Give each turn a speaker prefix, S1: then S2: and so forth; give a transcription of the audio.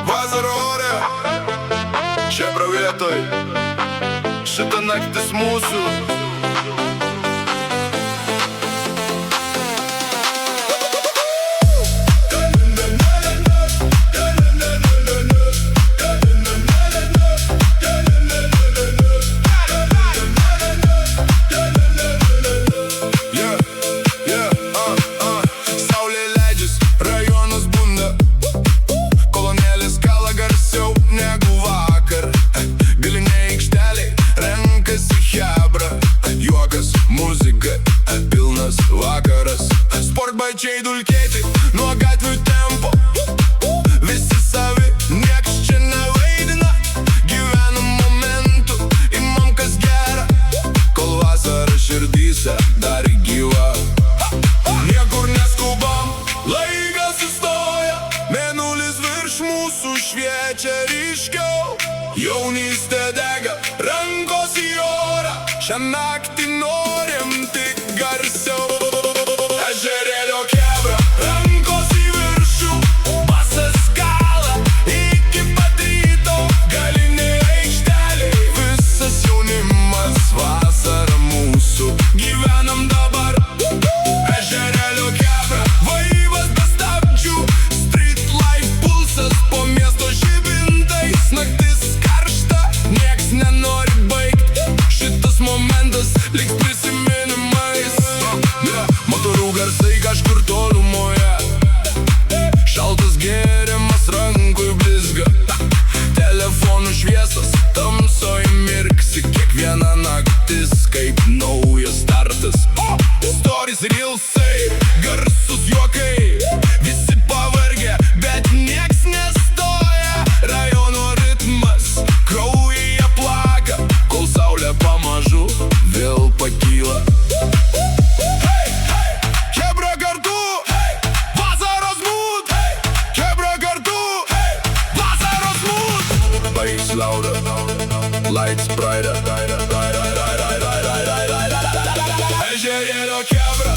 S1: Vasarą čia pravietoj, šita naktis mūsų. Saulė leidžias, rajonas bunda, kolonėlės kala garsiau negu vakar. Galinė aikšteliai renkasi chebra, juokas, muzika, pilnas vakaras. Sportbačiai dulkėti nuo gatvių tempo, visi savi, nieks čia nevaidina. Gyvenam momentu, imam kas gera, kol vasara širdyse dar gyva. Niekur neskubam, laikas sustoja, mėnulis virš mūsų šviečia ryškiau. Jaunystė dega, rankos į orą, šią naktį norim tik garsiau. Ežerėlio chebra, rankos į viršų, basas kala iki pat ryto. Galinė aikšteliai, visas jaunimas, vasara mūsų, gyvenam dabar. Ežerėlio chebra, vaivas be stabdžių, street life pulsas po miesto žibintais. Naktis karšta, nieks nenori baigt, šitas momentas liks prisiminimais. Motorų garsai kažkur tolumoje, šaltas gėrimas rankui blizga, telefonų šviesos tamsoj mirksi. Kiekviena naktis kaip naujas startas. Stories, reelsai, garsus juokai, visi pavargę, bet nieks nestoja. Rajono ritmas kraujyje plaka, kol saulė pamažu vėl pakyla. Chebra kartu, vasaros mood. Chebra kartu, vasaros mood. Bass louder, lights brighter. Ežerėlio chebra,